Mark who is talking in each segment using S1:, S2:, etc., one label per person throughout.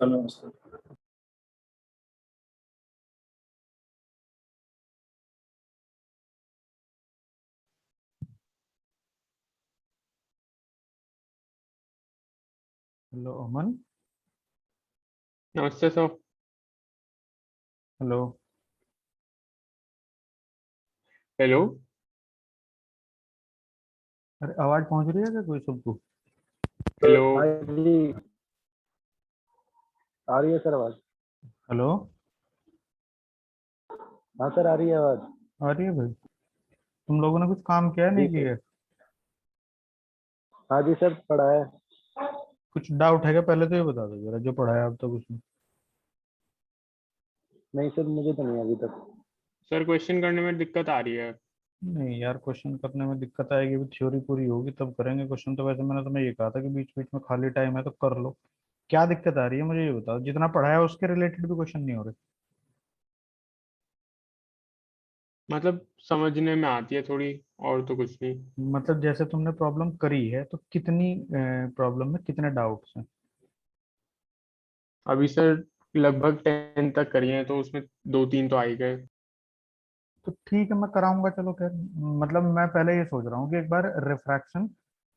S1: Sir नमस्ते।
S2: Hello अमन।
S3: नमस्ते sir.
S2: Hello.
S3: Hello.
S2: अरे आवाज पहुंच रही है क्या कोई सबको?
S3: हेलो।
S1: हाँ जी, आ रही है सर आवाज।
S2: हेलो।
S1: हाँ सर, आ रही है आवाज।
S2: आ रही है भाई। तुम लोगों ने कुछ काम किया है
S1: जी
S2: नहीं
S1: सर।
S2: किया?
S1: हाँ जी सर, पढ़ा है।
S2: कुछ डाउट है क्या? पहले तो ये बता दो जरा, जो पढ़ाया अब तक उसमें।
S1: नहीं सर, मुझे तो नहीं अभी तक।
S3: सर क्वेश्चन करने में दिक्कत आ रही है।
S2: नहीं यार, क्वेश्चन करने में दिक्कत आएगी भी, थ्योरी पूरी होगी तब करेंगे क्वेश्चन। तो वैसे मैंने तुम्हें ये कहा था कि बीच बीच में खाली टाइम है तो कर लो। क्या दिक्कत आ रही है मुझे ये बताओ, जितना पढ़ाया उसके रिलेटेड भी क्वेश्चन नहीं हो रहे?
S3: मतलब समझने में आती है थोड़ी, और तो कुछ नहीं।
S2: मतलब जैसे तुमने प्रॉब्लम करी है तो कितनी प्रॉब्लम में कितने डाउट्स हैं?
S3: अभी सर लगभग 10 तक करी है तो उसमें दो तीन तो आ ही गए।
S2: तो ठीक है, मैं कराऊंगा, चलो खैर। मतलब मैं पहले ये सोच रहा हूँ कि एक बार रिफ्रैक्शन,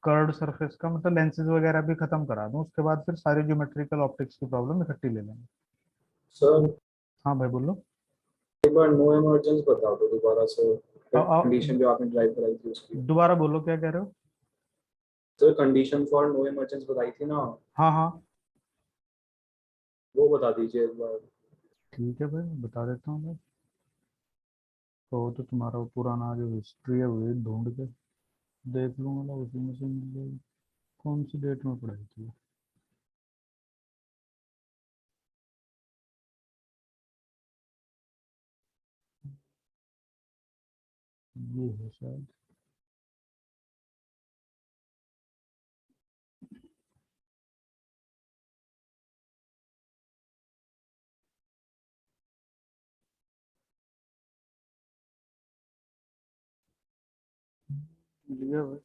S2: कर्व्ड सरफेस का मतलब लेंसेज वगैरह भी खत्म करा दूं, उसके बाद फिर सारी ज्योमेट्रिकल ऑप्टिक्स की प्रॉब्लम इकट्ठी ले लेंगे।
S1: सर
S2: हाँ भाई बोलो।
S1: एक बार नो इमरजेंस बता दो दोबारा से।
S2: आओ।
S1: कंडीशन जो आपने ड्राइव कराई थी उसकी।
S2: दोबारा बोलो, क्या कह रहे हो?
S1: Sir condition for no emergence बताई थी ना,
S2: हाँ हाँ।
S1: वो बता दीजिए एक बार।
S2: ठीक है भाई, बता देता हूँ मैं। तो तुम्हारा वो पुराना जो हिस्ट्री है वो ढूंढ के देख लूंगा, उसी में से मिल जाएगी। कौन सी डेट में पढ़ाई थी? ये है शायद। लिया भाई।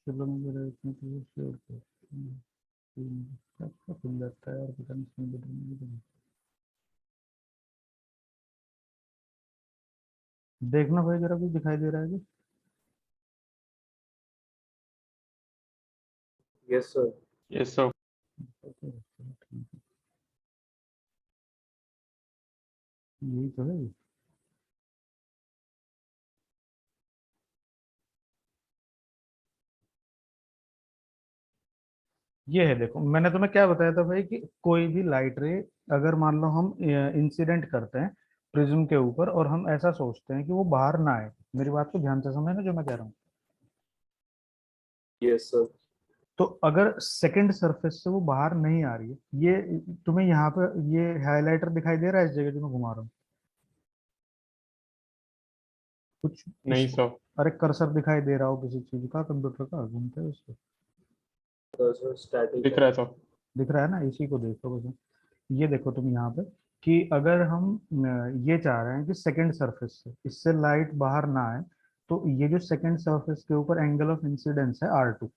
S2: चलो मैं जरा इसमें तो शेयर करता हूँ। क्या खुल जाता है यार, पता नहीं इसमें बदलने। देखना भाई जरा, कुछ दिखाई दे रहा है कि?
S1: Yes sir.
S3: Yes sir.
S2: यही तो है। ये है, देखो मैंने तुम्हें क्या बताया था भाई कि कोई भी लाइट रे, अगर मान लो हम इंसिडेंट करते हैं प्रिज्म के ऊपर और हम ऐसा सोचते हैं कि वो बाहर ना आए। मेरी बात को ध्यान से समझना जो मैं कह रहा हूँ।
S1: Yes sir.
S2: तो अगर सेकंड सरफेस से वो बाहर नहीं आ रही है, ये तुम्हें यहाँ पे ये हाइलाइटर दिखाई दे रहा है इस जगह जो मैं घुमा रहा हूँ? कुछ
S3: नहीं सर।
S2: अरे कर्सर दिखाई दे रहा हो किसी चीज का, कंप्यूटर का घूमते है उसको?
S1: सर स्टैटिक
S3: दिख
S1: है।
S3: रहा है सर।
S2: दिख रहा है ना, इसी को देखो बस। ये देखो तुम यहाँ पे कि अगर हम ये चाह रहे हैं कि सेकंड सरफेस से इससे लाइट बाहर ना आए, तो ये जो सेकंड सरफेस के ऊपर एंगल ऑफ इंसिडेंस है R2,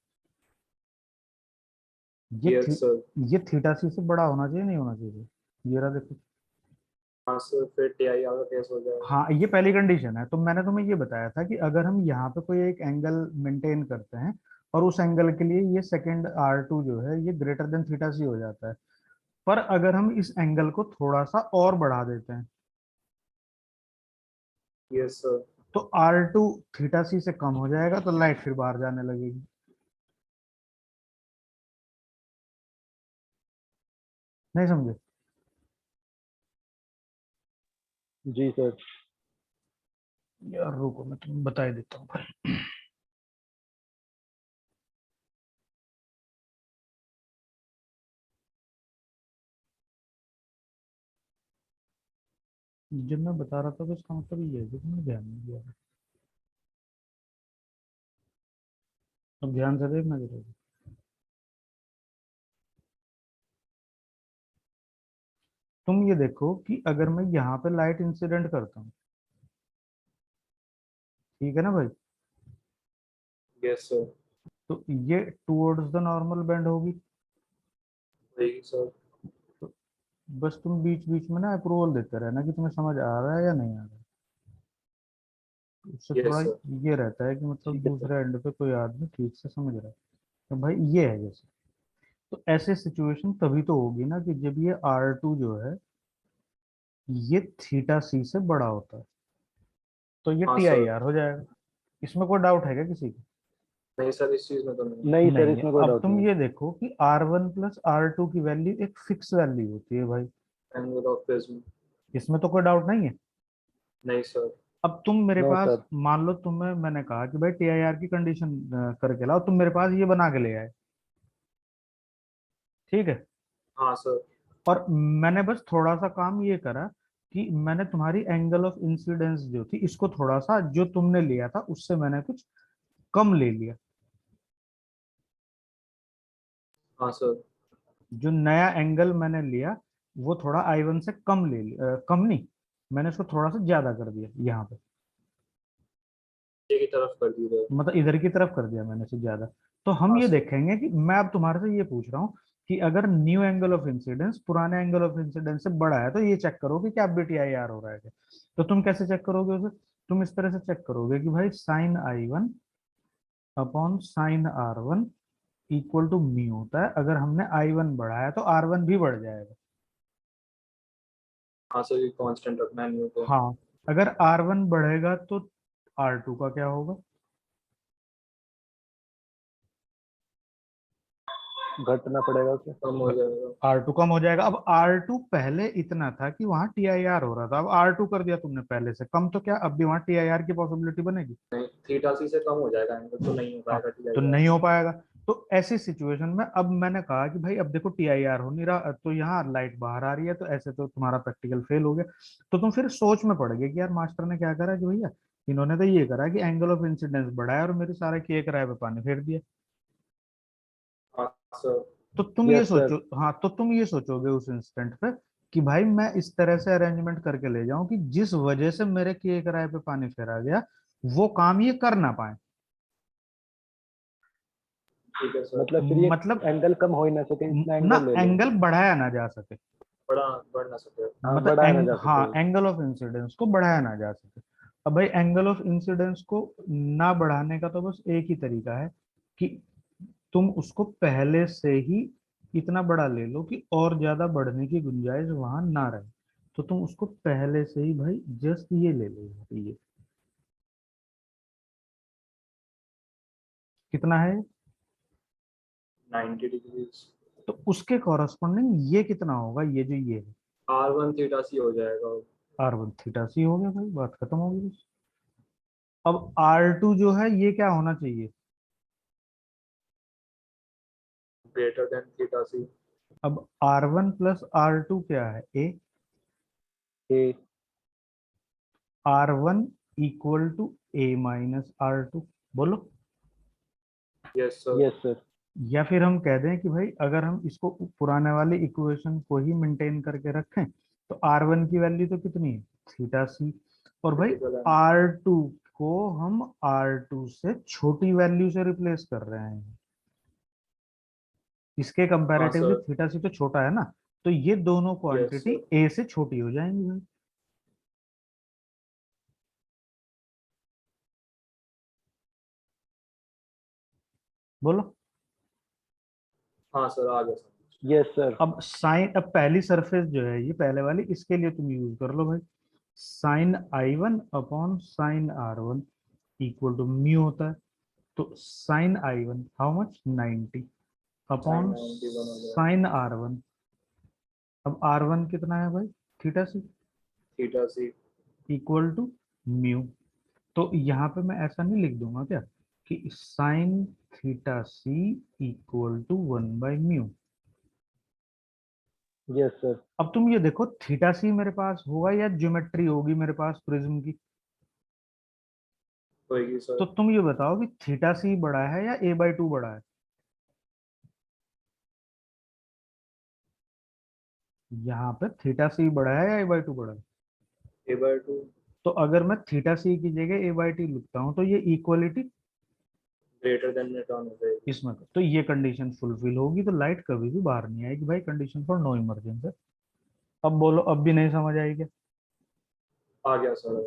S2: ये
S1: यस सर।
S2: ये थीटा सी से बड़ा होना चाहिए, नहीं होना चाहिए? ये रहा देखो।
S1: हाँ सर, फिर टीआई आगा केस हो जाएगा।
S2: हाँ, ये पहली कंडीशन है। तो मैंने तुम्हें ये बताया था कि अगर हम यहाँ पे कोई एक एंगल मेंटेन करते हैं और उस एंगल के लिए ये सेकंड R2 जो है ये ग्रेटर देन थीटा सी हो जाता है। पर अगर हम इस एंगल को थोड़ा सा और बढ़ा देते हैं
S1: यस सर।
S2: तो R2 थीटा सी से कम हो जाएगा, तो लाइट फिर बाहर जाने लगेगी। नहीं समझे?
S1: जी सर।
S2: यार रुको, मैं तुम्हें बता ही देता हूँ भाई। जब मैं बता रहा था तो इसका मतलब ये है कि तुमने ध्यान नहीं दिया। अब ध्यान से देखना जरूर। तुम ये देखो कि अगर मैं यहाँ पे लाइट इंसिडेंट करता हूँ, ठीक है ना भाई,
S1: यस सर।
S2: तो ये टुवर्ड्स द नॉर्मल बेंड होगी।
S1: वही सर।
S2: तो बस तुम बीच बीच में ना अप्रूवल देते रहना कि तुम्हें समझ आ रहा है या नहीं आ रहा है। उससे थोड़ा
S1: यस सर।
S2: ये रहता है कि मतलब
S4: ठीक है सर।
S2: दूसरे एंड पे कोई आदमी ठीक से समझ रहा है। तो भाई ये है जैसे, तो ऐसे सिचुएशन तभी तो होगी ना कि जब ये R2 जो है ये थीटा सी से बड़ा होता है, तो ये
S1: हाँ
S2: टी आई
S1: सर।
S2: आर हो जाएगा। इसमें कोई डाउट है क्या किसी को?
S1: नहीं सर, इस चीज में तो नहीं।
S4: नहीं सर,
S2: नहीं है।
S4: इसमें कोई
S2: अब
S4: डाउट
S2: तुम
S4: नहीं है।
S2: ये देखो कि R1 प्लस R2 की वैल्यू एक फिक्स वैल्यू होती है भाई,
S1: एंगल ऑफ प्रिज्म।
S2: इसमें तो कोई डाउट नहीं है।
S1: नहीं सर।
S2: अब तुम मेरे
S4: नो
S2: पास,
S4: सर।
S2: मान लो तुम्हें मैंने कहा कि भाई टी आई आर की कंडीशन करके लाओ, तुम मेरे पास ये बना के ले आए, ठीक है,
S1: हाँ सर।
S2: और मैंने बस थोड़ा सा काम ये करा कि मैंने तुम्हारी एंगल ऑफ इंसिडेंस जो थी इसको थोड़ा सा जो तुमने लिया था उससे मैंने कुछ कम ले लिया।
S1: हाँ सर।
S2: जो नया एंगल मैंने लिया वो थोड़ा I1 से कम ले लिया, कम नहीं, मैंने उसको थोड़ा सा ज्यादा कर दिया यहाँ पे,
S1: ये की तरफ कर दी गई।
S2: मतलब इधर की तरफ कर दिया मैंने से ज्यादा। तो हम
S1: हाँ
S2: ये
S1: सर।
S2: देखेंगे कि मैं अब तुम्हारे से ये पूछ रहा हूँ कि अगर न्यू एंगल ऑफ इंसिडेंस पुराने एंगल ऑफ इंसिडेंस से बड़ा है तो ये चेक करोगे कि आप बी टी आई आर हो रहा है क्या। तो तुम कैसे चेक करोगे उसे? तुम इस तरह से चेक करोगे कि भाई sine I1 upon sine R1 equal to mu होता है। अगर हमने I1 बढ़ाया तो R1 भी बढ़ जाएगा।
S1: हाँ सर, ये कांस्टेंट रखना है न्यू को।
S2: हाँ, अगर R1 बढ़ेगा तो R2 का क्या होगा?
S4: घटना पड़ेगा क्या?
S1: कम हो जाएगा।
S2: R2 कम हो जाएगा। अब R2 पहले इतना था कि वहां TIR हो रहा था, अब R2 कर दिया तुमने पहले से कम, तो क्या अब भी वहां TIR की पॉसिबिलिटी बनेगी?
S1: नहीं, थीटा सी से कम हो जाएगा एंगल, तो नहीं हो
S2: हाँ,
S1: पाएगा टी
S2: तो
S1: आई आर।
S2: नहीं हो पाएगा। तो ऐसी सिचुएशन में अब मैंने कहा कि भाई अब देखो TIR हो नहीं रहा, तो यहाँ लाइट बाहर आ रही है, तो ऐसे तो तुम्हारा प्रैक्टिकल फेल हो गया। तो तुम फिर सोच में पड़ गए कि यार मास्टर ने क्या करा कि भैया इन्होंने तो ये करा कि एंगल ऑफ इंसिडेंस बढ़ाया और मेरे सारे के किराए पे पानी फेर दिया।
S1: हाँ सर।
S2: तो तुम ये
S4: यस सर।
S2: सोचो, हाँ, तो तुम ये सोचोगे उस इंस्टेंट पे कि भाई मैं इस तरह से अरेंजमेंट करके ले जाऊं कि जिस वजह से मेरे किए किराए पे पानी फेरा गया वो काम ये कर ना पाए।
S1: ठीक है सर।
S4: मतलब फिर ये
S2: मतलब
S4: एंगल कम हो ही ना सके, इतना
S2: ना
S4: एंगल ले लो।
S2: एंगल बढ़ाया ना जा सके,
S1: बड़ा बढ़ ना सके।
S4: हाँ,
S2: मतलब
S4: बढ़ाया ना जा
S2: हाँ,
S4: सके।
S2: एंगल ऑफ इंसिडेंस को बढ़ाया ना जा सके। अब भाई एंगल ऑफ इंसिडेंस को ना बढ़ाने का तो बस एक ही तरीका है कि तुम उसको पहले से ही इतना बड़ा ले लो कि और ज्यादा बढ़ने की गुंजाइश वहां ना रहे। तो तुम उसको पहले से ही भाई जस्ट ये ले लो, ये कितना है,
S1: 90 डिग्रीज।
S2: तो उसके कॉरस्पॉन्डिंग ये कितना होगा, ये जो ये है
S1: R1 थीटा सी हो जाएगा।
S2: R1 थीटा सी हो गया भाई, बात खत्म हो गई बस। अब R2 जो है ये क्या होना चाहिए?
S1: Greater than theta C.
S2: अब R1 प्लस R2 क्या है? A.
S4: A.
S2: R1 equal to A minus R2, बोलो।
S1: Yes sir.
S4: Yes sir.
S2: या फिर हम कह दें कि भाई अगर हम इसको पुराने वाले इक्वेशन को ही मेंटेन करके रखें तो R1 की वैल्यू तो कितनी है? थीटा सी। और भाई
S1: क्रिटिकल है।
S2: R2 को हम R2 से छोटी वैल्यू से रिप्लेस कर रहे हैं, इसके
S1: हाँ
S2: कंपैरेटिवली
S1: सर।
S2: थीटा सी तो छोटा है ना, तो ये दोनों
S1: यस
S2: क्वांटिटी
S1: सर।
S2: A से छोटी हो जाएंगी भाई, बोलो।
S1: हाँ सर, आ गया समझ।
S4: Yes sir.
S2: अब साइन, अब पहली सरफेस जो है ये पहले वाली, इसके लिए तुम यूज कर लो भाई sine I1 upon sine R1 equal to mu होता है। तो sine I1 how much, 90
S1: sine
S2: upon
S1: 91 हो गया।
S2: Sign R1। अब R1 कितना है भाई? Theta C
S1: theta C.
S2: Equal to mu. तो यहाँ पे मैं ऐसा नहीं लिख दूंगा क्या कि sine theta C equal to 1/म्यू।
S4: Yes sir.
S2: अब तुम ये देखो थीटा सी मेरे पास होगा या ज्योमेट्री होगी मेरे पास प्रिज्म की?
S1: होएगी
S2: तो
S1: सर।
S2: तुम ये बताओ कि थीटा सी बड़ा है या A/2 बड़ा है? यहाँ पे थीटा सी बड़ा है या a/2 बड़ा है?
S1: a/2
S2: तो अगर मैं थीटा सी की जगह a/t लिखता हूँ तो ये इक्वलिटी
S1: ग्रेटर देन रिटर्न हो जाएगी।
S2: इसमें, तो ये कंडीशन फुलफिल होगी तो लाइट कभी भी बाहर नहीं आएगी भाई। कंडीशन फॉर नो इमरजेंस है। अब बोलो, अब भी नहीं समझ आई क्या?
S1: आ गया सर।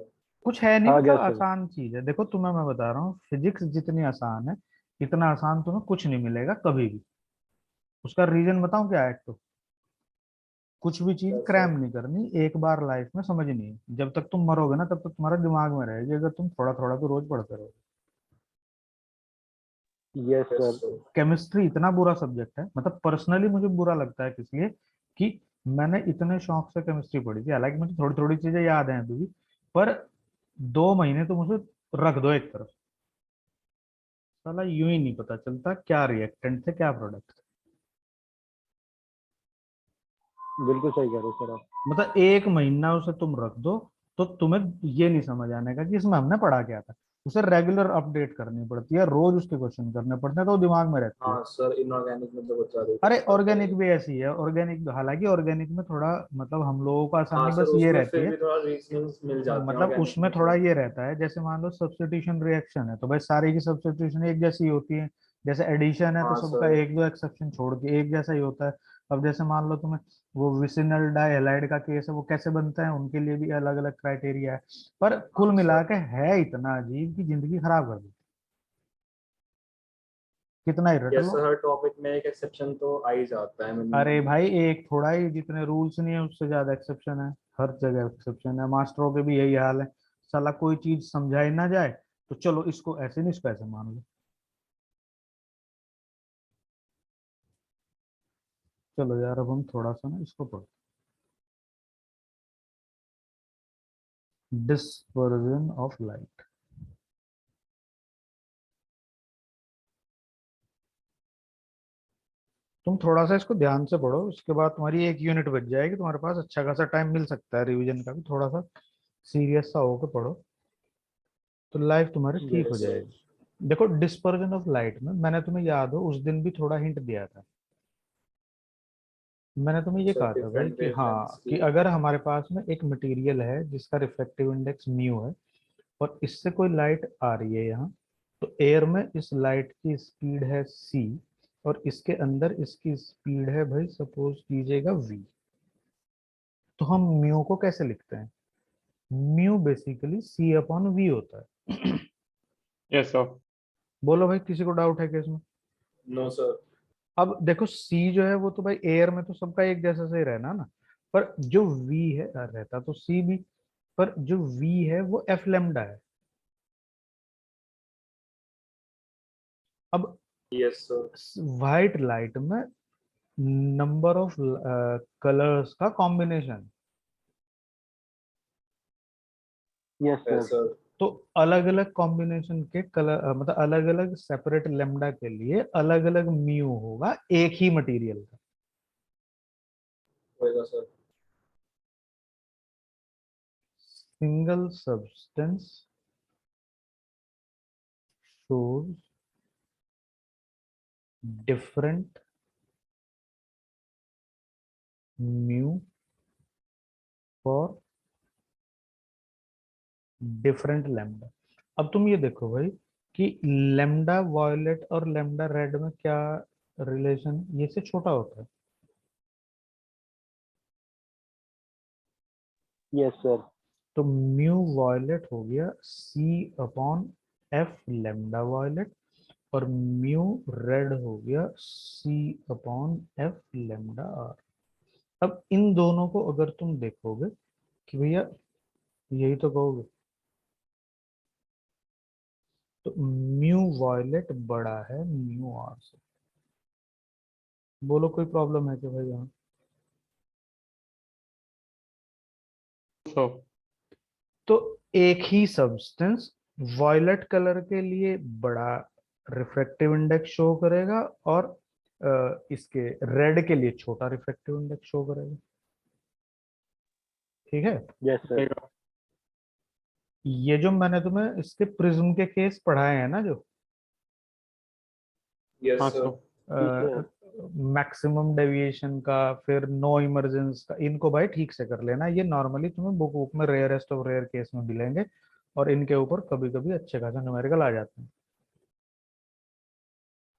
S2: कुछ है नहीं,
S4: आ गया
S2: मतलब
S4: सर।
S2: आसान चीज है। देखो तुम्हें मैं बता रहा हूँ, फिजिक्स जितनी आसान है इतना आसान तुम्हें कुछ नहीं मिलेगा कभी भी। उसका रीजन बताऊं क्या है? तो कुछ भी चीज
S1: सर
S2: क्रैम नहीं करनी, एक बार लाइफ में समझनी है। जब तक तुम मरोगे ना तब तक तुम्हारे दिमाग में रहेगी, अगर तुम थोड़ा थोड़ा तो रोज पढ़ते रहो।
S4: Yes
S1: yes
S4: sir.
S1: Sir.
S2: Chemistry इतना बुरा सब्जेक्ट है, मतलब पर्सनली मुझे बुरा लगता है इसलिए कि मैंने इतने शौक से केमिस्ट्री पढ़ी थी। हालांकि मुझे थोड़ी थोड़ी चीजें याद हैं अभी भी, पर 2 महीने तो मुझे रख दो एक तरफ, साला यूं ही नहीं पता चलता क्या रिएक्टेंट थे क्या प्रोडक्ट थे।
S4: बिल्कुल सही कह रहे हो सर आप।
S2: मतलब 1 महीना उसे तुम रख दो तो तुम्हें ये नहीं समझ आने का कि इसमें हमने पढ़ा क्या था। उसे रेगुलर अपडेट करनी पड़ती है, रोज उसके क्वेश्चन करने पड़ते हैं, तो वो दिमाग में रहती है।
S1: हाँ सर, इनऑर्गेनिक में तो बहुत ज्यादा ही
S2: अरे
S1: करना पड़ता है।
S2: ऑर्गेनिक भी ऐसी है, ऑर्गेनिक हालांकि ऑर्गेनिक में थोड़ा मतलब हम लोगों को
S1: हाँ
S2: आसानी
S1: सर,
S2: बस ये
S1: उसमें
S2: रहती
S1: फिर
S2: है,
S1: भी थोड़ा रीजनिंग मिल जाती है
S2: मतलब
S1: ऑर्गेनिक
S2: उसमें
S1: में
S2: थोड़ा
S1: तो।
S2: ये रहता है, जैसे मान लो सब्स्टिट्यूशन रिएक्शन है तो भाई सारी की सब्स्टिट्यूशन एक जैसी होती है। जैसे एडिशन है तो
S1: हाँ
S2: सबका
S1: सर।
S2: एक दो एक्सेप्शन छोड़ के एक जैसा ही होता है। अब जैसे मान लो तुम्हें वो विसिनल डाइहैलाइड का केस है, वो कैसे बनता है उनके लिए भी अलग अलग क्राइटेरिया है। पर कुल
S1: हाँ
S2: मिला
S1: सर।
S2: के है इतना अजीब कि जिंदगी खराब कर दी, कितना ही रट
S1: यस
S2: लो।
S1: सर, हर टॉपिक में एक एक्सेप्शन तो आ ही जाता है
S2: अरे
S1: मिनिमम।
S2: भाई एक थोड़ा ही, जितने रूल्स नहीं है उससे ज्यादा एक्सेप्शन है। हर जगह एक्सेप्शन है, मास्टरों के भी यही हाल है। साला कोई चीज समझाई ना जाए तो चलो इसको ऐसे नहीं इसको ऐसे मान लो। चलो यार अब हम थोड़ा सा ना इसको पढ़ो, डिस्पर्जन ऑफ लाइट। तुम थोड़ा सा इसको ध्यान से पढ़ो, उसके बाद तुम्हारी एक यूनिट बच जाएगी, तुम्हारे पास अच्छा खासा टाइम मिल सकता है रिवीजन का भी। थोड़ा सा सीरियस सा होकर पढ़ो तो लाइफ तुम्हारी ठीक हो
S1: यस सर।
S2: जाएगी। देखो डिस्पर्जन ऑफ लाइट में मैंने तुम्हें याद हो उस दिन भी थोड़ा हिंट दिया था। मैंने तुम्हें ये
S1: सर
S2: कहा था भाई
S1: डिफरेंट
S2: कि
S1: वेवलेंथ्स
S2: हाँ, कि
S1: की।
S2: अगर हमारे पास में एक मटेरियल है जिसका रिफ्रैक्टिव इंडेक्स म्यू है और इससे कोई लाइट आ रही है यहाँ, तो एयर में इस लाइट की स्पीड है c और इसके अंदर इसकी स्पीड है भाई सपोज कीजिएगा v। तो हम म्यू को कैसे लिखते हैं? म्यू बेसिकली c/v होता है।
S3: Yes sir.
S2: बोलो भाई, किसी को डाउट है क्या इसमें?
S1: No sir.
S2: अब देखो c जो है वो तो भाई एयर में तो सबका एक जैसा से ही रहना ना, पर जो v है रहता तो c भी, पर जो v है वो f लैम्डा है। अब
S1: यस सर।
S2: व्हाइट लाइट में नंबर ऑफ कलर्स का कॉम्बिनेशन,
S4: यस
S1: है
S4: सर।
S1: सर।
S2: तो अलग अलग कॉम्बिनेशन के कलर मतलब अलग अलग सेपरेट लेमडा के लिए अलग अलग म्यू होगा एक ही मटेरियल का।
S1: होएगा sir.
S2: Single substance shows different mu for different lambda. अब तुम ये देखो भाई कि लेमडा वॉयलेट और लेमडा रेड में क्या रिलेशन, ये से छोटा होता है।
S4: Yes sir.
S2: तो म्यू वॉयलेट हो गया c/f लेमडा वॉयलेट और म्यू रेड हो गया c/f लेमडा आर। अब इन दोनों को अगर तुम देखोगे कि भैया यही तो कहोगे, तो म्यू वॉयलेट बड़ा है म्यू आर से। बोलो कोई प्रॉब्लम है कि भाई यहाँ?
S3: सर।
S2: तो एक ही सब्सटेंस वॉयलेट कलर के लिए बड़ा रिफ्रैक्टिव इंडेक्स शो करेगा और इसके रेड के लिए छोटा रिफ्रैक्टिव इंडेक्स शो करेगा। ठीक है?
S4: Yes sir.
S2: ये जो मैंने तुम्हें इसके प्रिज्म के केस पढ़ाए हैं ना, जो
S1: यस
S3: हाँ
S1: सर।
S3: सर।
S4: ठीक है।
S2: मैक्सिमम डेविएशन का, फिर नो इमरजेंस का, इनको भाई ठीक से कर लेना। ये नॉर्मली तुम्हें बुक बुक में रेयरेस्ट ऑफ रेयर केस में मिलेंगे, और इनके ऊपर कभी कभी अच्छे खासे न्यूमेरिकल आ जाते हैं।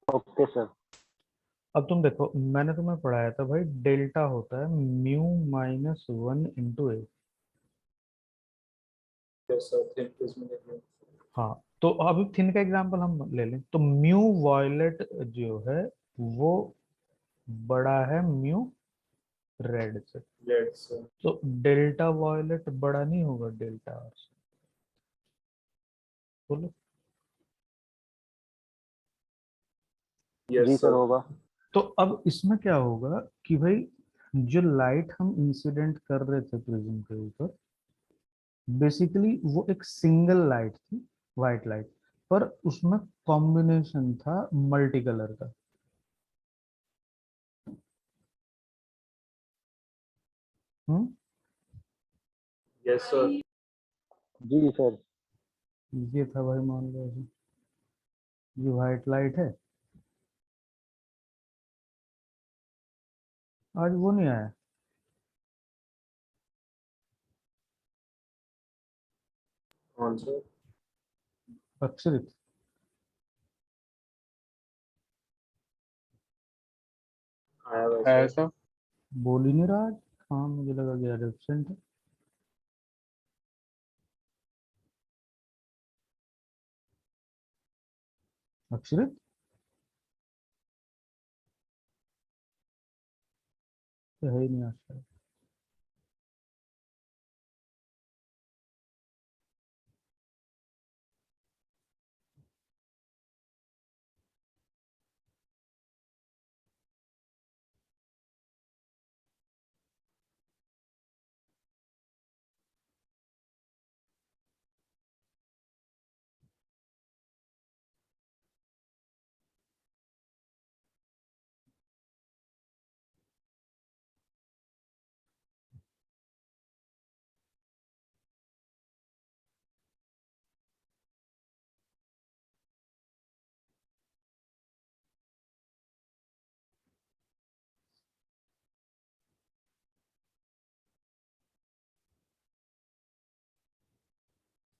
S4: Okay sir.
S2: अब तुम देखो, मैंने तुम्हें पढ़ाया था भाई, डेल्टा होता है म्यू माइनस 1 × ए।
S1: Yes, sir. Thin prismatic.
S2: हाँ, तो अभी थिन का एग्जांपल हम ले लें, तो म्यू वॉयलेट जो है वो बड़ा है म्यू रेड से,
S1: Let's say.
S2: तो डेल्टा वॉयलेट बड़ा नहीं होगा डेल्टा आर से? बोलो।
S1: Yes,
S4: जी सर
S1: sir.
S4: होगा।
S2: तो अब इसमें क्या होगा कि भाई जो लाइट हम इंसिडेंट कर रहे थे प्रिज्म के ऊपर, बेसिकली वो एक सिंगल लाइट थी, वाइट लाइट, पर उसमें कॉम्बिनेशन था मल्टी कलर का। हम्म,
S1: Yes, sir.
S4: जी सर।
S2: ये था भाई, मान लो ऐसे, ये वाइट लाइट है, आज वो नहीं आया
S1: Answer.
S2: अक्षरित,
S1: I have
S3: है
S1: answered.
S3: ऐसा?
S2: बोल ही नहीं रहा आज। हाँ, मुझे लगा कि आज एब्सेंट है। अक्षरित, तो है ही नहीं आज शायद।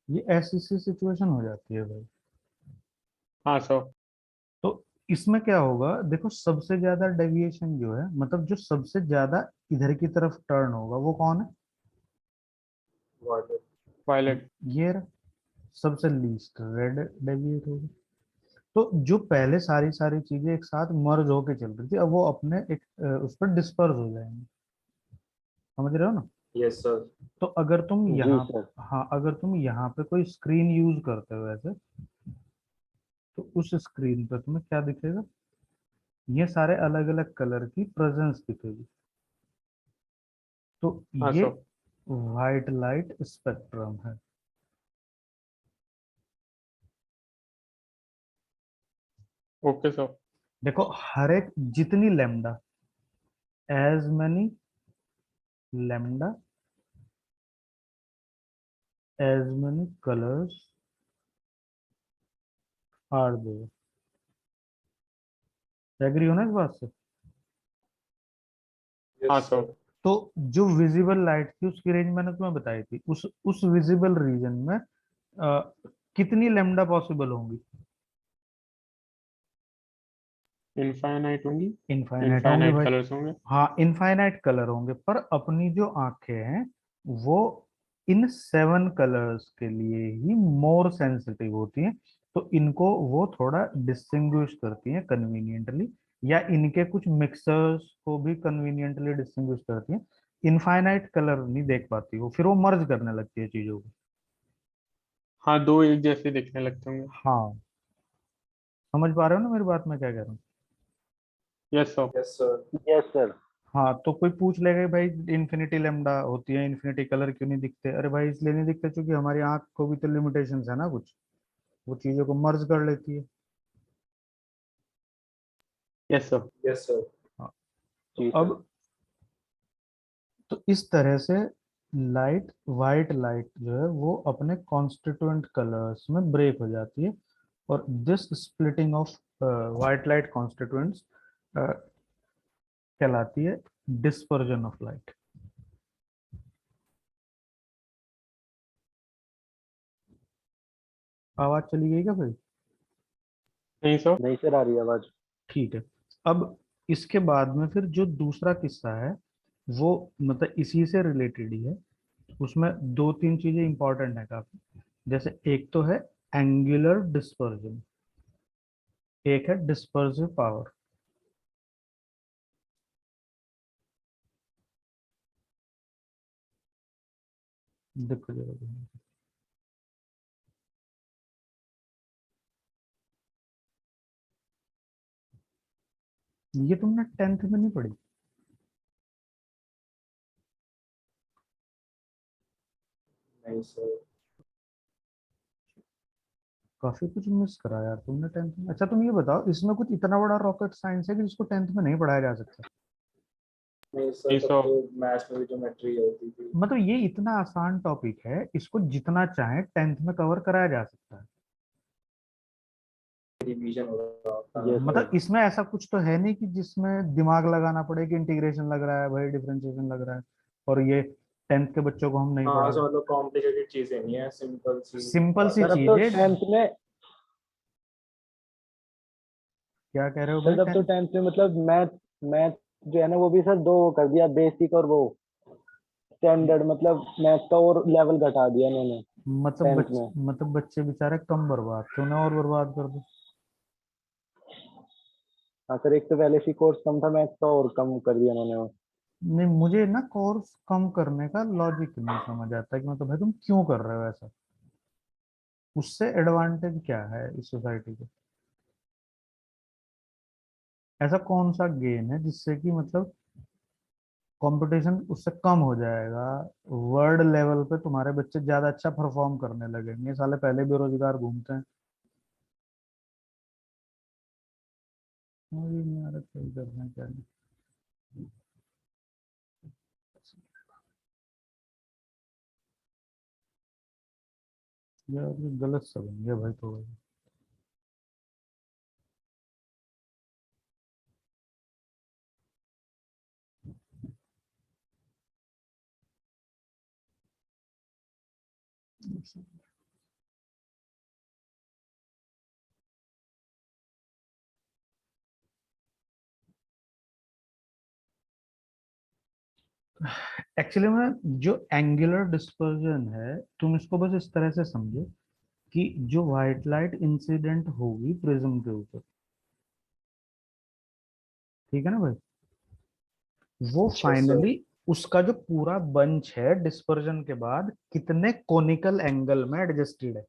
S2: ये ऐसी सी सिचुएशन हो जाती है भाई।
S3: हाँ सर।
S2: तो इसमें क्या होगा, देखो सबसे ज्यादा डेविएशन जो है, मतलब जो सबसे ज्यादा इधर की तरफ टर्न होगा वो कौन है?
S1: Violet.
S3: वायलेट।
S2: ये रहा। सबसे लीस्ट रेड डेविएट होगी। तो जो पहले सारी सारी चीजें एक साथ मर्ज होके चल रही थी, अब वो अपने एक उस पर डिस्पर्स हो जाएंगे। समझ रहे हो ना?
S1: Yes, sir.
S2: तो अगर तुम
S4: जी
S2: यहाँ,
S4: सर।
S2: हाँ अगर तुम यहाँ पे कोई स्क्रीन यूज करते हो ऐसे, तो उस स्क्रीन पे तुम्हें क्या दिखेगा? ये सारे अलग अलग कलर की प्रेजेंस दिखेगी। तो
S3: हाँ
S2: ये
S3: सर।
S2: वाइट लाइट स्पेक्ट्रम है।
S3: Okay sir.
S2: देखो हर एक, जितनी lambda, as many lambda as many colours are there. Agree हो ना इस बात से?
S3: हाँ
S1: Yes,
S3: सर।
S1: sir.
S2: तो जो विजिबल लाइट थी उसकी रेंज मैंने तुम्हें बताई थी, उस विजिबल रीजन में कितनी लेमडा पॉसिबल होंगी?
S3: इनफाइनाइट होंगी।
S2: इनफाइनाइट होंगे
S3: इनफाइनाइट
S2: भाई।
S3: कलर्स होंगे।
S2: हाँ, इनफाइनाइट कलर होंगे, पर अपनी जो आंखें हैं वो इन 7 कलर्स के लिए ही मोर सेंसिटिव होती हैं। तो इनको वो थोड़ा डिस्टिंग्विश करती हैं कन्वीनियंटली, या इनके कुछ मिक्सर्स को भी कन्वीनियंटली डिस्टिंग्विश करती हैं। इनफाइनाइट कलर नहीं देख पाती वो, फिर वो मर्ज करने लगती है चीजों को।
S3: हाँ, दो एक जैसे दिखने लगते होंगे।
S2: हाँ, समझ पा रहे हो ना मेरी बात, मैं क्या कह रहा हूँ?
S3: Yes sir.
S1: Yes, sir.
S4: Yes sir.
S2: हाँ, तो कोई पूछ लेगा कि भाई इन्फिनिटी लेमडा होती है, इन्फिनिटी कलर क्यों नहीं दिखते? अरे भाई इसलिए नहीं दिखते क्योंकि हमारी आंख को भी तो लिमिटेशंस है ना कुछ, वो चीजों को मर्ज कर लेती है।
S3: Yes sir.
S1: Yes, sir.
S2: हाँ, तो
S4: जी सर।
S2: अब, तो इस तरह से लाइट, वाइट लाइट जो है वो अपने कॉन्स्टिट्यूएंट कलर्स में ब्रेक हो जाती है। और this splitting of white light constituents कहलाती है डिस्पर्जन ऑफ लाइट। आवाज चली गई क्या भाई?
S3: नहीं सर।
S4: नहीं सर, आ रही है आवाज।
S2: ठीक है। अब इसके बाद में फिर जो दूसरा किस्सा है वो मतलब इसी से रिलेटेड ही है। उसमें दो तीन चीजें इंपॉर्टेंट है काफी। जैसे एक तो है एंगुलर डिस्पर्जन, एक है डिस्पर्सिव पावर। देखो जरा, ये तुमने 10th में नहीं पढ़ी?
S1: नहीं सर।
S2: काफी कुछ मिस करा यार तुमने 10th में। अच्छा तुम ये बताओ, इसमें कुछ इतना बड़ा रॉकेट साइंस है कि जिसको 10th में नहीं पढ़ाया जा सकता?
S1: नहीं सर,
S3: नहीं
S1: तब
S3: सर।
S1: तो मैथ्स में भी ज्योमेट्री होती थी।
S2: मतलब ये इतना आसान टॉपिक है, इसको जितना चाहे 10th में कवर कराया जा सकता है।
S1: रिवीजन हो रहा होता है।
S4: यस
S2: मतलब
S4: सर।
S2: इसमें ऐसा कुछ तो है नहीं कि जिसमें दिमाग लगाना पड़े कि इंटीग्रेशन लग रहा है भाई, डिफरेंशिएशन लग रहा है, और ये 10th के बच्चों को हम नहीं
S1: हाँ
S2: पढ़ा
S1: सर,
S2: रहे।
S1: मतलब कॉम्प्लिकेटेड चीजें नहीं है, सिंपल सी
S2: सिंपल सी
S1: बात
S4: सर अब
S1: है।
S4: तो
S2: चीज है।
S4: 10th में,
S2: क्या कह रहे हो भाई?
S4: सर अब तो 10th में मतलब मैथ मैथ जो है ना वो भी सर दो कर दिया, बेसिक और वो स्टैंडर्ड, मतलब मैथ का और लेवल घटा दिया इन्होंने
S2: मतलब
S4: 10th में।
S2: मतलब बच्चे बेचारे कम बर्बाद थे, उन्हें और बर्बाद कर दो।
S4: हाँ सर, एक तो पहले से कोर्स कम था मैथ का और कम कर दिया इन्होंने।
S2: नहीं, मुझे ना कोर्स कम करने का लॉजिक नहीं समझ आता कि मतलब भाई तुम क्यों कर रहे हो ऐसा? उससे एडवांटेज क्या है इस सोसाइटी को? ऐसा कौन सा गेन है जिससे कि मतलब कंपटीशन उससे कम हो जाएगा, वर्ल्ड लेवल पे तुम्हारे बच्चे ज्यादा अच्छा परफॉर्म करने लगेंगे? साले पहले बेरोजगार घूमते हैं। मुझे नहीं आ रहा क्या करना है, क्या नहीं। यार ये गलत समझ गया भाई थोड़ा। एक्चुअली में जो एंगुलर डिस्पर्जन है, तुम इसको बस इस तरह से समझो कि जो व्हाइट लाइट इंसिडेंट होगी प्रिज्म के ऊपर, ठीक है ना भाई, वो
S1: अच्छा सर।
S2: फाइनली उसका जो पूरा बंच है डिस्पर्जन के बाद कितने कोनिकल एंगल में एडजस्टेड है।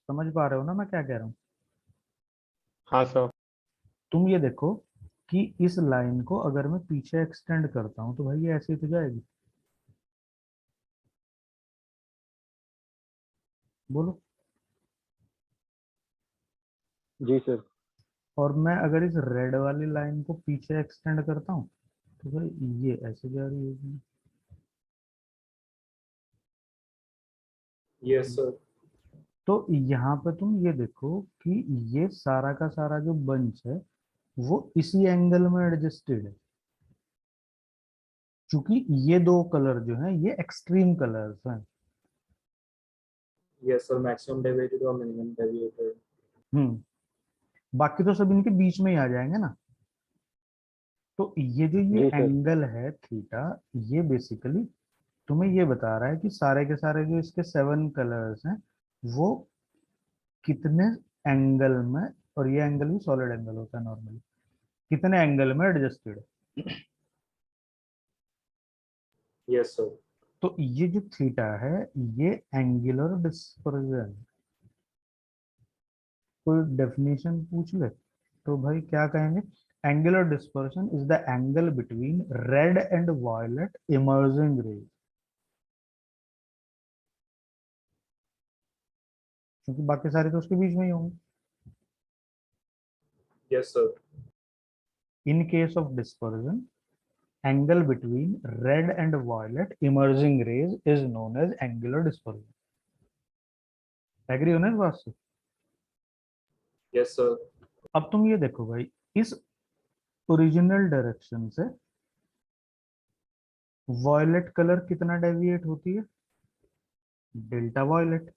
S2: समझ पा रहे हो ना मैं क्या कह रहा हूँ?
S3: हाँ सर।
S2: तुम ये देखो कि इस लाइन को अगर मैं पीछे एक्सटेंड करता हूँ तो भाई ये ऐसे ही तो जाएगी। बोलो।
S4: जी सर।
S2: और मैं अगर इस रेड वाली लाइन को पीछे एक्सटेंड करता हूँ तो भाई ये ऐसे जा रही होगी।
S1: Yes sir.
S2: तो यहाँ पे तुम ये देखो कि ये सारा का सारा जो बंच है वो इसी एंगल में एडजस्टेड है, क्योंकि ये दो कलर जो हैं ये एक्सट्रीम कलर्स हैं।
S1: यस सर, मैक्सिमम डेविएटेड और मिनिमम डेविएटेड।
S2: हम्म। बाकी तो सब इनके बीच में ही आ जाएंगे ना। तो ये जो ये
S4: जी सर।
S2: एंगल है थीटा, ये बेसिकली तुम्हें ये बता रहा है कि सारे के सारे जो इसके 7 कलर्स हैं वो कितने एंगल में, और ये एंगल भी सॉलिड एंगल होता है नॉर्मली, कितने एंगल में एडजस्टेड है।
S1: Yes sir.
S2: तो ये जो थीटा है ये एंगुलर डिस्पर्जन। कोई डेफिनेशन पूछ ले तो भाई क्या कहेंगे? Angular dispersion is the angle between red and violet emerging rays. क्योंकि बाकी सारे तो उसके बीच में ही होंगे।
S1: Yes sir.
S2: In case of dispersion, angle between red and violet emerging rays is known as angular dispersion. Agree हो ना इस बात से?
S1: Yes sir.
S2: अब तुम ये देखो भाई, इस ओरिजिनल डायरेक्शन से वॉयलेट कलर कितना डेविएट होती है, डेल्टा वॉयलेट।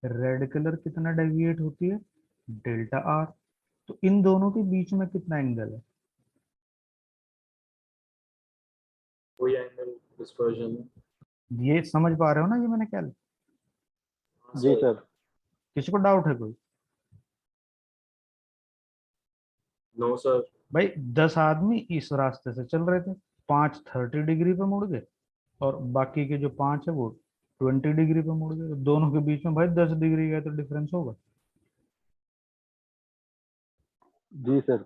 S2: रेड कलर कितना डेविएट होती है, डेल्टा आर। तो इन दोनों के बीच में कितना एंगल है,
S1: कोई एंगल डिस्पर्जन।
S2: ये समझ पा रहे हो ना ये मैंने क्या लिखा?
S4: जी सर।
S2: किसी को डाउट है कोई?
S1: No sir.
S2: भाई 10 आदमी इस रास्ते से चल रहे थे, 5 30 डिग्री पे मुड़ गए और बाकी के जो 5 है वो 20 डिग्री पे मुड़ गए। तो दोनों के बीच में भाई 10 डिग्री का तो डिफरेंस होगा।
S4: जी सर।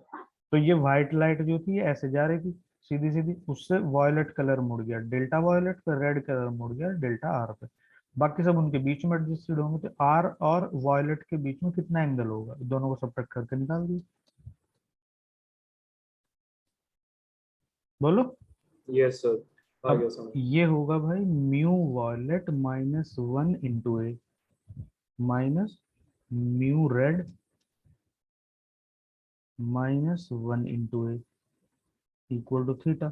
S2: तो ये व्हाइट लाइट जो थी ये ऐसे जा रही थी सीधी सीधी, उससे वॉयलेट कलर मुड़ गया डेल्टा वॉयलेट पे, रेड कलर मुड़ गया डेल्टा आर पे। बाकी सब उनके बीच में एडजस्टेड होंगे। तो आर और वॉयलेट के बीच में कितना एंगल होगा, दोनों को सब्ट्रैक्ट करके निकाल दिए। बोलो।
S1: यस सर, आ गया
S2: अब
S1: समझ।
S2: ये होगा भाई mu violet -1 into A minus mu red -1 into A equal to theta.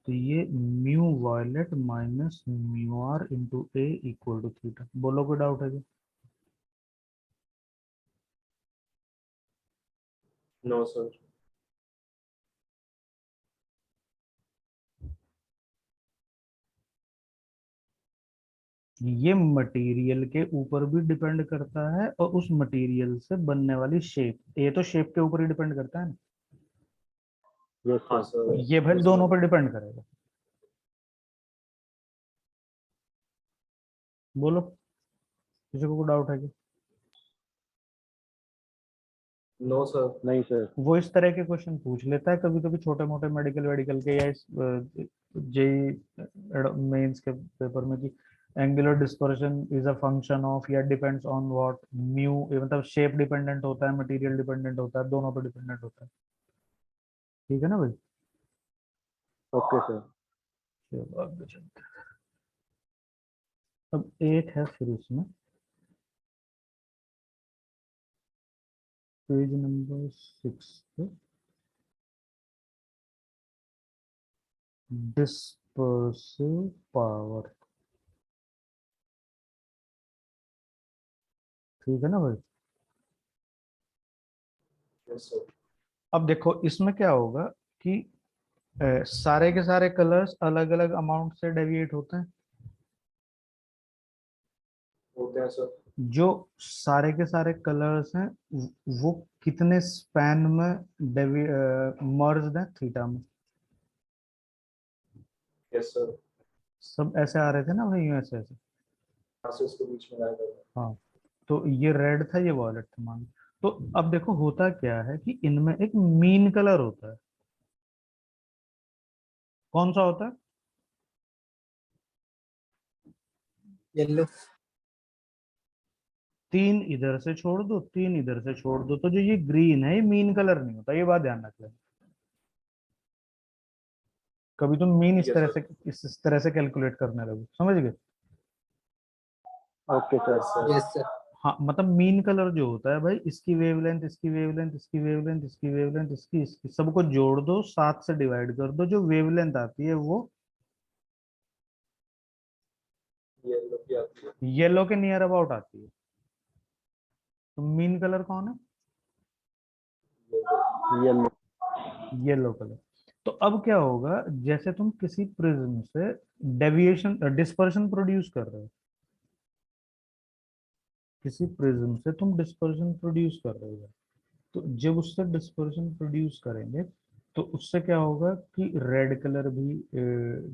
S2: तो ये mu violet minus mu R into A equal to theta. बोलो कोई डाउट है क्या?
S1: No sir.
S2: ये मटेरियल के ऊपर भी डिपेंड करता है और उस मटेरियल से बनने वाली शेप, ये तो शेप के ऊपर ही डिपेंड करता है ना।
S4: यस
S1: हाँ
S4: सर।
S1: सर।
S2: ये भाई
S1: yes,
S2: दोनों
S1: sir.
S2: पर डिपेंड करेगा। बोलो किसी को डाउट है क्या?
S1: No sir.
S4: नहीं सर।
S2: वो इस तरह के क्वेश्चन पूछ लेता है कभी कभी छोटे मोटे मेडिकल वेडिकल के या इस जेई मेंस के पेपर में कि angular dispersion is a function of या डिपेंड्स ऑन व्हाट म्यू, मतलब शेप डिपेंडेंट होता है, मटेरियल डिपेंडेंट होता है, दोनों पर डिपेंडेंट होता है। ठीक है ना भाई?
S4: Okay sir.
S2: चलो आगे चलते हैं। अब एक है फिर इसमें पेज नंबर 6 पे डिस्पर्सिव पावर। ठीक है ना भाई?
S1: Yes sir.
S2: अब देखो इसमें क्या होगा कि सारे के सारे कलर्स अलग अलग अमाउंट से डेविएट होते हैं।
S1: होते हैं सर।
S2: जो सारे के सारे कलर्स हैं वो कितने स्पैन में मर्ज है थीटा में?
S1: Yes sir.
S2: सब ऐसे आ रहे थे ना भाई, यूं ऐसे ऐसे।
S1: क्लासेस के बीच में लाया था।
S2: हाँ। तो ये रेड था, ये वॉयलेट था मान। तो अब देखो होता क्या है कि इनमें एक मीन कलर होता है। कौन सा होता है?
S5: येलो।
S2: 3 इधर से छोड़ दो, 3 इधर से छोड़ दो, तो जो ये ग्रीन है ये मीन कलर नहीं होता, ये बात ध्यान रख लेना। कभी तुम मीन
S1: ठीक
S2: इस
S1: है
S2: तरह
S1: सर।
S2: से इस तरह से कैलकुलेट करने लगो, समझ गए?
S4: Okay sir.
S1: Yes sir.
S5: Yes sir.
S2: हाँ मतलब मीन कलर जो होता है भाई, इसकी वेवलेंथ, इसकी वेवलेंथ, इसकी वेवलेंथ, इसकी वेवलेंथ, इसकी सबको जोड़ दो, 7 से डिवाइड कर दो, जो वेवलेंथ आती है वो
S1: ये लोग की आती है।
S2: येलो के नियर अबाउट आती है। तो मीन कलर कौन है?
S4: येलो।
S2: Yellow colour. तो अब क्या होगा, जैसे तुम किसी प्रिज्म से डेविएशन डिस्पर्शन प्रोड्यूस कर रहे हो, किसी प्रिज्म से तुम डिस्पर्शन प्रोड्यूस कर रहे हो, तो जब उससे डिस्पर्शन प्रोड्यूस करेंगे तो उससे क्या होगा कि रेड कलर भी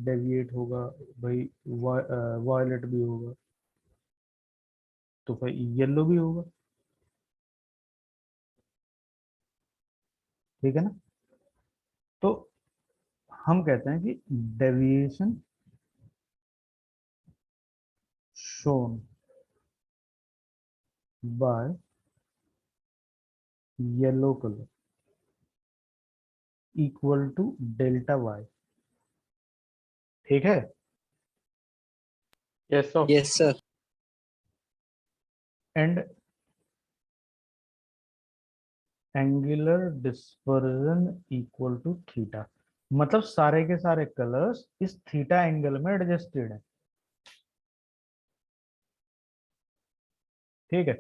S2: डेविएट होगा भाई, वायलेट भी होगा, तो भाई येलो भी होगा। ठीक है ना? तो हम कहते हैं कि deviation shown by yellow colour equal to delta Y. ठीक है?
S3: Yes sir.
S5: Yes sir.
S2: And angular dispersion equal to theta, मतलब सारे के सारे कलर्स इस थीटा एंगल में एडजस्टेड है। ठीक है।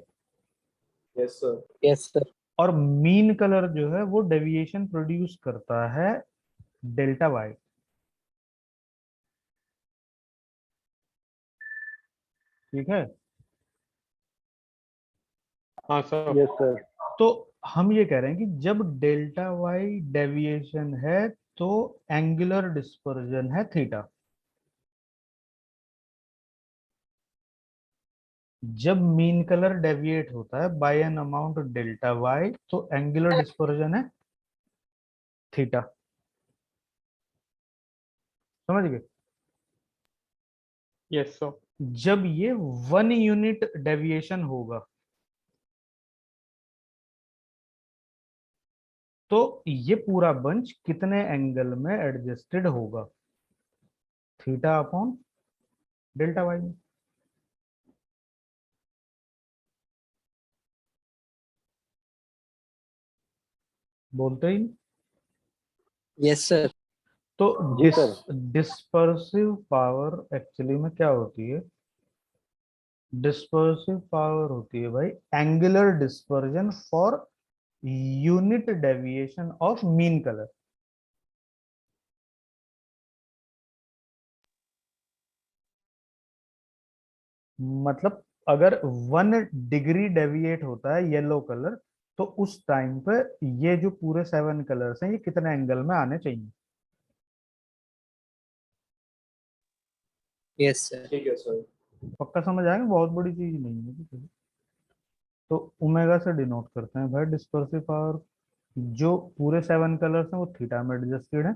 S1: Yes, sir.
S5: Yes sir.
S2: और मीन कलर जो है वो डेविएशन प्रोड्यूस करता है डेल्टा वाई। ठीक है।
S3: हाँ सर।
S4: Yes sir.
S2: तो हम ये कह रहे हैं कि जब डेल्टा वाई डेविएशन है तो एंगुलर डिस्पर्जन है थीटा। जब मीन कलर डेविएट होता है by an amount delta Y तो एंगुलर डिस्पर्जन है थीटा। समझ गए।
S3: Yes sir.
S2: जब ये 1 यूनिट डेविएशन होगा तो ये पूरा बंच कितने एंगल में एडजस्टेड होगा? थीटा अपॉन डेल्टा वाई में। बोलते ही नहीं।
S5: Yes sir.
S2: तो
S4: जी सर।
S2: डिस्पर्सिव पावर एक्चुअली में क्या होती है? डिस्पर्सिव पावर होती है भाई angular dispersion for unit deviation of mean colour. मतलब अगर 1 डिग्री डेविएट होता है येलो कलर तो उस टाइम पे ये जो पूरे 7 कलर्स हैं ये कितने एंगल में आने चाहिए?
S5: Yes sir.
S1: ठीक है सर।
S2: पक्का समझ आएगा, बहुत बड़ी चीज नहीं है। ठीक है? तो ओमेगा से डिनोट करते हैं भाई डिस्पर्सिव पावर। जो पूरे 7 कलर्स हैं वो थीटा में एडजस्टेड है।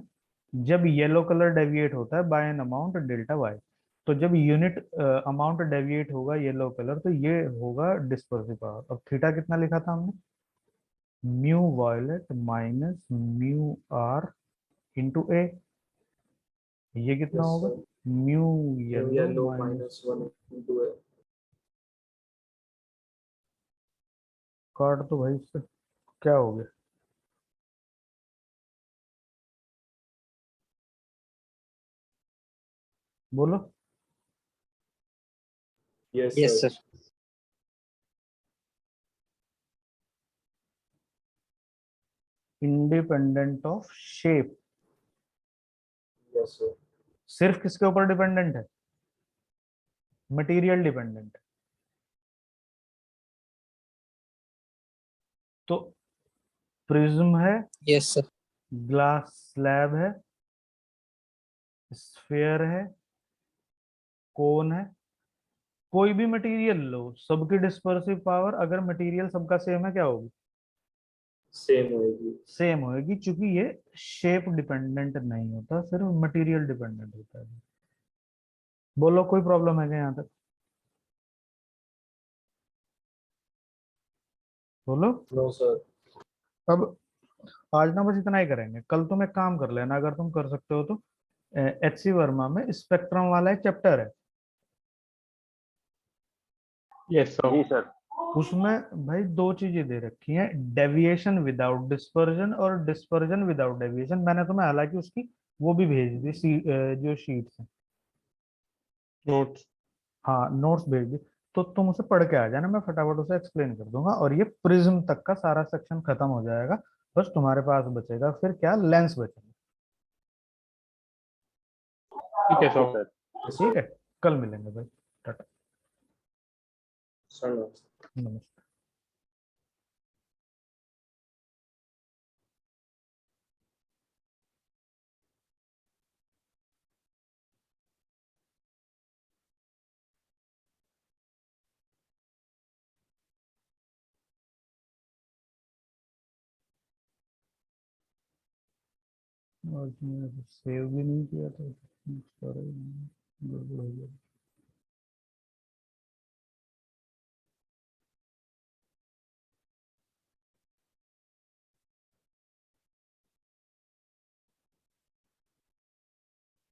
S2: जब येलो कलर डेविएट होता है by an amount delta Y, तो जब यूनिट अमाउंट डेविएट होगा येलो कलर तो ये होगा डिस्पर्सिव पावर। अब थीटा कितना लिखा था हमने? Mu violet minus mu R into A. ये कितना
S1: Yes,
S2: होगा?
S1: sir.
S2: Mu
S1: Mu
S2: yellow
S1: yellow
S2: minus,
S1: minus 1 into A.
S2: काट तो भाई इससे क्या हो गया? बोलो।
S1: Yes,
S5: yes
S1: sir.
S5: Sir.
S2: Independent of shape.
S1: Yes, sir.
S2: सिर्फ किसके ऊपर डिपेंडेंट है? Material dependent. तो प्रिज्म है,
S5: यस सर।
S2: ग्लास स्लैब है, स्फीयर है, कोन है, कोई भी मटेरियल लो सबकी डिस्पर्सिव पावर अगर मटेरियल सबका सेम है क्या होगी?
S1: Same होगी.
S2: सेम होगी, क्योंकि ये शेप डिपेंडेंट नहीं होता, सिर्फ मटेरियल डिपेंडेंट होता है। बोलो कोई प्रॉब्लम है क्या यहाँ तक? बोलो।
S1: No, sir.
S2: अब आज ना बस इतना ही करेंगे, कल तुम एक काम कर लेना अगर तुम कर सकते हो तो। एच सी वर्मा में स्पेक्ट्रम वाला एक चैप्टर है,
S3: यस
S4: जी
S3: सर।
S4: सर।
S2: उसमें भाई 2 चीजें दे रखी हैं, डेविएशन विदाउट डिस्पर्जन और डिस्पर्जन विदाउट डेविएशन। मैंने तुम्हें हालांकि उसकी वो भी भेज दी जो शीट्स हैं।
S3: नोट्स।
S2: हाँ नोट्स भेज दी। तो तुम उसे पढ़ के आ जाना, मैं फटाफट उसे एक्सप्लेन कर दूंगा और ये प्रिज्म तक का सारा सेक्शन खत्म हो जाएगा। बस तुम्हारे पास बचेगा फिर क्या, लेंस बचेगा।
S3: ठीक है
S4: ओके
S3: सर।
S4: सर।
S1: Yes,
S2: ठीक
S1: sir.
S2: है, कल मिलेंगे भाई। टाटा।
S1: Sir, no.
S2: नमस्ते। और सेव भी नहीं किया था, गड़बड़ हो गया।